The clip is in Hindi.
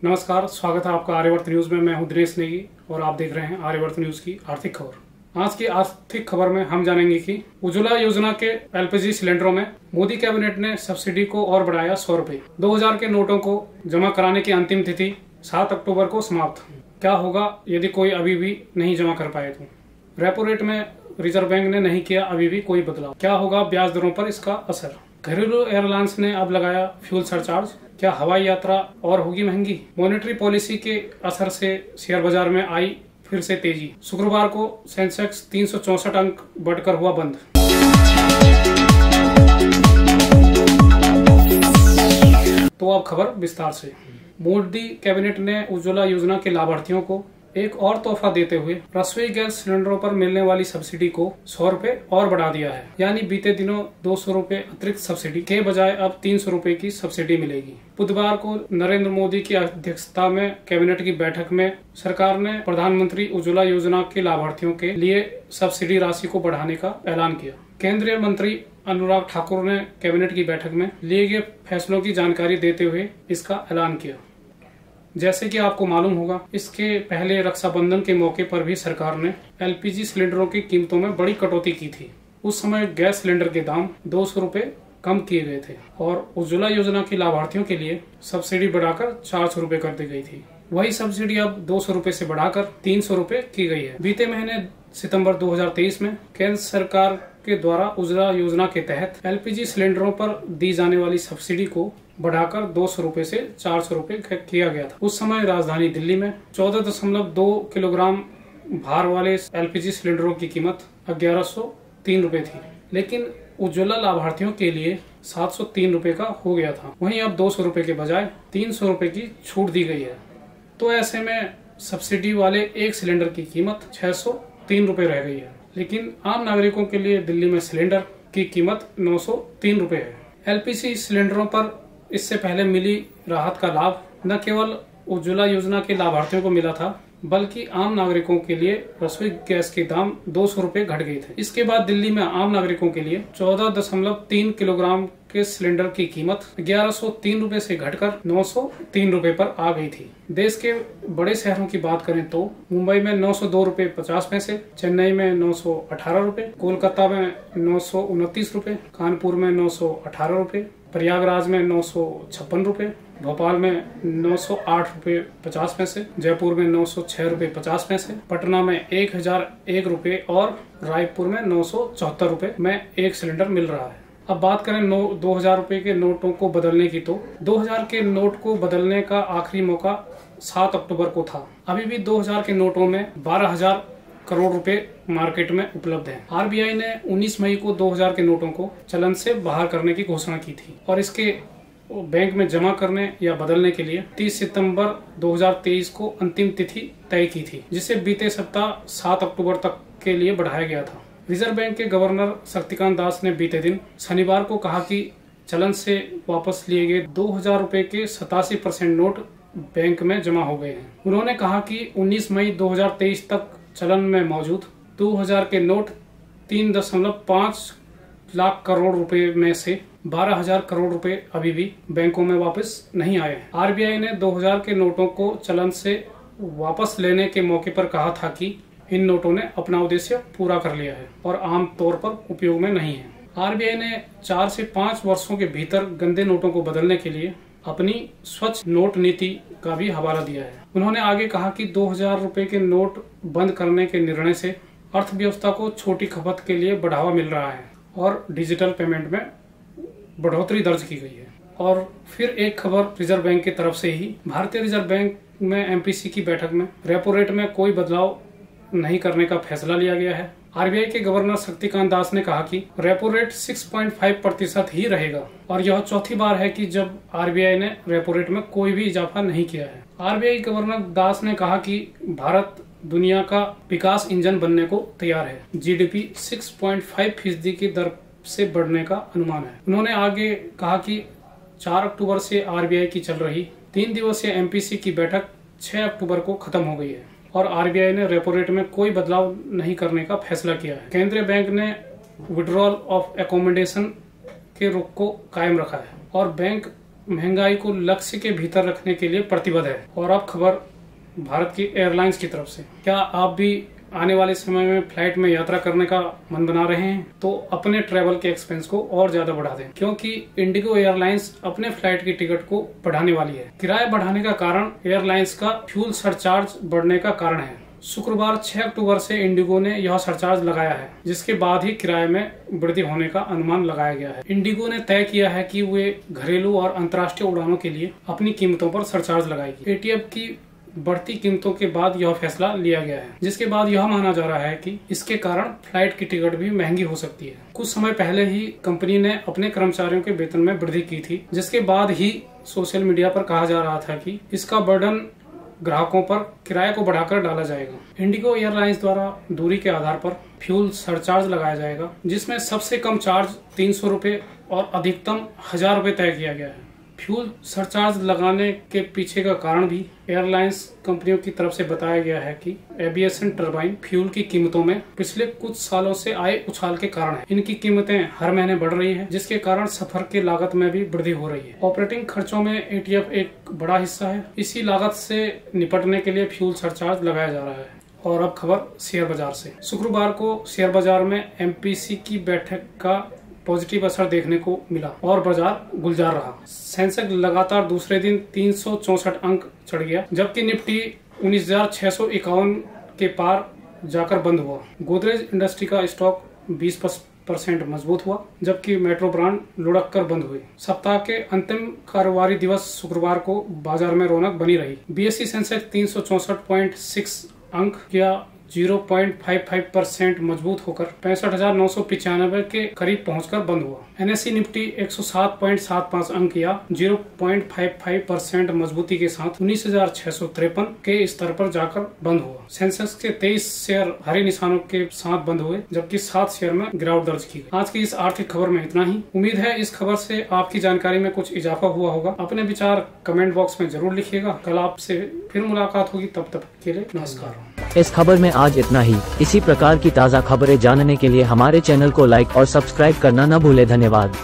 नमस्कार, स्वागत है आपका आर्यवर्त न्यूज में। मैं हूं दिनेश नेगी और आप देख रहे हैं आर्यवर्त न्यूज की आर्थिक खबर। आज की आर्थिक खबर में हम जानेंगे कि उज्ज्वला योजना के एलपीजी सिलेंडरों में मोदी कैबिनेट ने सब्सिडी को और बढ़ाया 100 रुपए। 2000 के नोटों को जमा कराने की अंतिम तिथि 7 अक्टूबर को समाप्त। क्या होगा यदि कोई अभी भी नहीं जमा कर पाए तो? रेपो रेट में रिजर्व बैंक ने नहीं किया अभी भी कोई बदलाव। क्या होगा ब्याज दरों पर इसका असर? घरेलू एयरलाइंस ने अब लगाया फ्यूल सरचार्ज। क्या हवाई यात्रा और होगी महंगी? मॉनेटरी पॉलिसी के असर से शेयर बाजार में आई फिर से तेजी। शुक्रवार को सेंसेक्स 364 अंक बढ़कर हुआ बंद। तो अब खबर विस्तार से। मोदी कैबिनेट ने उज्ज्वला योजना के लाभार्थियों को एक और तोहफा देते हुए रसोई गैस सिलेंडरों पर मिलने वाली सब्सिडी को 100 रुपए और बढ़ा दिया है। यानी बीते दिनों 200 रुपए अतिरिक्त सब्सिडी के बजाय अब 300 रुपए की सब्सिडी मिलेगी। बुधवार को नरेंद्र मोदी की अध्यक्षता में कैबिनेट की बैठक में सरकार ने प्रधानमंत्री उज्ज्वला योजना के लाभार्थियों के लिए सब्सिडी राशि को बढ़ाने का ऐलान किया। केंद्रीय मंत्री अनुराग ठाकुर ने कैबिनेट की बैठक में लिए गए फैसलों की जानकारी देते हुए इसका ऐलान किया। जैसे कि आपको मालूम होगा, इसके पहले रक्षाबंधन के मौके पर भी सरकार ने एलपीजी सिलेंडरों की कीमतों में बड़ी कटौती की थी। उस समय गैस सिलेंडर के दाम 200 रुपए कम किए गए थे और उज्ज्वला योजना के लाभार्थियों के लिए सब्सिडी बढ़ाकर 400 रुपए कर दी गई थी। वही सब्सिडी अब 200 रुपए से बढ़ाकर 300 रुपए की गई है। बीते महीने सितंबर 2023 में केंद्र सरकार के द्वारा उज्ज्वला योजना के तहत एलपीजी सिलेंडरों पर दी जाने वाली सब्सिडी को बढ़ाकर 200 रुपए से 400 रुपए किया गया था। उस समय राजधानी दिल्ली में 14.2 किलोग्राम भार वाले एलपीजी सिलेंडरों की कीमत 1103 रुपए थी, लेकिन उज्ज्वला लाभार्थियों के लिए 703 रुपए का हो गया था। वहीं अब 200 रुपए के बजाय 300 रुपए की छूट दी गई है। तो ऐसे में सब्सिडी वाले एक सिलेंडर की कीमत 603 रुपए रह गई है, लेकिन आम नागरिकों के लिए दिल्ली में सिलेंडर की कीमत 903 रुपए है। एलपीजी सिलेंडरों पर इससे पहले मिली राहत का लाभ न केवल उज्ज्वला योजना के लाभार्थियों को मिला था, बल्कि आम नागरिकों के लिए रसोई गैस के दाम 200 रुपए घट गए थे। इसके बाद दिल्ली में आम नागरिकों के लिए 14.3 किलोग्राम के सिलेंडर की कीमत 1103 रुपए से घटकर 903 रुपए पर आ गई थी। देश के बड़े शहरों की बात करें तो मुंबई में 902 रुपए 50 पैसे, चेन्नई में 918 रुपए, कोलकाता में 929 रुपए, कानपुर में 918 रुपए, प्रयागराज में 956 रुपए, भोपाल में 908 रुपए 50 पैसे, जयपुर में 906 रुपए 50 पैसे, पटना में 1001 रुपए और रायपुर में 974 रुपए में एक सिलेंडर मिल रहा है। अब बात करें 2000 रुपए के नोटों को बदलने की, तो 2000 के नोट को बदलने का आखिरी मौका 7 अक्टूबर को था। अभी भी 2000 के नोटों में 12,000 करोड़ रुपए मार्केट में उपलब्ध हैं। आरबीआई ने 19 मई को 2000 के नोटों को चलन से बाहर करने की घोषणा की थी और इसके बैंक में जमा करने या बदलने के लिए 30 सितंबर 2023 को अंतिम तिथि तय की थी, जिसे बीते सप्ताह 7 अक्टूबर तक के लिए बढ़ाया गया था। रिजर्व बैंक के गवर्नर शक्तिकांत दास ने बीते दिन शनिवार को कहा कि चलन से वापस लिए गए 2000 रुपए के 87% नोट बैंक में जमा हो गए हैं। उन्होंने कहा कि 19 मई 2023 तक चलन में मौजूद 2000 के नोट 3.5 लाख करोड़ रुपए में से 12,000 करोड़ रुपए अभी भी बैंकों में वापस नहीं आए हैं। आरबीआई ने 2000 के नोटों को चलन से वापस लेने के मौके पर कहा था कि इन नोटों ने अपना उद्देश्य पूरा कर लिया है और आम तौर पर उपयोग में नहीं है। आरबीआई ने 4 से 5 वर्षों के भीतर गंदे नोटों को बदलने के लिए अपनी स्वच्छ नोट नीति का भी हवाला दिया है। उन्होंने आगे कहा कि 2000 रुपए के नोट बंद करने के निर्णय से अर्थव्यवस्था को छोटी खपत के लिए बढ़ावा मिल रहा है और डिजिटल पेमेंट में बढ़ोतरी दर्ज की गई है। और फिर एक खबर रिजर्व बैंक की तरफ से ही। भारतीय रिजर्व बैंक में एमपीसी की बैठक में रेपो रेट में कोई बदलाव नहीं करने का फैसला लिया गया है। आरबीआई के गवर्नर शक्तिकांत दास ने कहा कि रेपो रेट 6.5% ही रहेगा और यह चौथी बार है कि जब आरबीआई ने रेपो रेट में कोई भी इजाफा नहीं किया है। आरबीआई गवर्नर दास ने कहा कि भारत दुनिया का विकास इंजन बनने को तैयार है। जीडीपी 6.5% की दर से बढ़ने का अनुमान है। उन्होंने आगे कहा कि 4 अक्टूबर से आरबीआई की चल रही 3 दिवसीय एमपीसी की बैठक 6 अक्टूबर को खत्म हो गई है और आरबीआई ने रेपो रेट में कोई बदलाव नहीं करने का फैसला किया है। केंद्रीय बैंक ने विड्रॉल ऑफ एकोमोडेशन के रुख को कायम रखा है और बैंक महंगाई को लक्ष्य के भीतर रखने के लिए प्रतिबद्ध है। और अब खबर भारत की एयरलाइंस की तरफ से। क्या आप भी आने वाले समय में फ्लाइट में यात्रा करने का मन बना रहे हैं तो अपने ट्रेवल के एक्सपेंस को और ज्यादा बढ़ा दें, क्योंकि इंडिगो एयरलाइंस अपने फ्लाइट की टिकट को बढ़ाने वाली है। किराया बढ़ाने का कारण एयरलाइंस का फ्यूल सरचार्ज बढ़ने का कारण है। शुक्रवार 6 अक्टूबर से इंडिगो ने यह सरचार्ज लगाया है, जिसके बाद ही किराए में वृद्धि होने का अनुमान लगाया गया है। इंडिगो ने तय किया है कि वे घरेलू और अंतर्राष्ट्रीय उड़ानों के लिए अपनी कीमतों पर सरचार्ज लगाएगी। एटीएफ की बढ़ती कीमतों के बाद यह फैसला लिया गया है, जिसके बाद यह माना जा रहा है कि इसके कारण फ्लाइट की टिकट भी महंगी हो सकती है। कुछ समय पहले ही कंपनी ने अपने कर्मचारियों के वेतन में वृद्धि की थी, जिसके बाद ही सोशल मीडिया पर कहा जा रहा था कि इसका बर्डन ग्राहकों पर किराए को बढ़ाकर डाला जाएगा। इंडिगो एयरलाइंस द्वारा दूरी के आधार पर फ्यूल सरचार्ज लगाया जाएगा, जिसमें सबसे कम चार्ज 300 रुपए और अधिकतम 1000 रुपए तय किया गया है। फ्यूल सरचार्ज लगाने के पीछे का कारण भी एयरलाइंस कंपनियों की तरफ से बताया गया है कि एविएशन टरबाइन फ्यूल की कीमतों में पिछले कुछ सालों से आए उछाल के कारण है। इनकी कीमतें हर महीने बढ़ रही हैं, जिसके कारण सफर की लागत में भी वृद्धि हो रही है। ऑपरेटिंग खर्चों में एटीएफ एक बड़ा हिस्सा है। इसी लागत से निपटने के लिए फ्यूल सरचार्ज लगाया जा रहा है। और अब खबर शेयर बाजार से। शुक्रवार को शेयर बाजार में एमपीसी की बैठक का पॉजिटिव असर देखने को मिला और बाजार गुलजार रहा। सेंसेक्स लगातार दूसरे दिन 364 अंक चढ़ गया, जबकि निफ्टी 19,651 के पार जाकर बंद हुआ। गोदरेज इंडस्ट्री का स्टॉक 20% मजबूत हुआ, जबकि मेट्रो ब्रांड लुढ़क कर बंद हुए। सप्ताह के अंतिम कारोबारी दिवस शुक्रवार को बाजार में रौनक बनी रही। बीएसई सेंसेक्स 364.6 अंक या 0.55% मजबूत होकर 65,995 के करीब पहुंचकर बंद हुआ। एनएसई निफ्टी 107.75 अंक या 0.55% मजबूती के साथ 19,653 के स्तर पर जाकर बंद हुआ। सेंसेक्स के 23 शेयर हरे निशानों के साथ बंद हुए, जबकि 7 शेयर में गिरावट दर्ज की गई। आज की इस आर्थिक खबर में इतना ही। उम्मीद है इस खबर से आपकी जानकारी में कुछ इजाफा हुआ होगा। अपने विचार कमेंट बॉक्स में जरूर लिखिएगा। कल आपसे फिर मुलाकात होगी, तब तक के लिए नमस्कार। इस खबर में आज इतना ही। इसी प्रकार की ताज़ा खबरें जानने के लिए हमारे चैनल को लाइक और सब्सक्राइब करना न भूलें। धन्यवाद।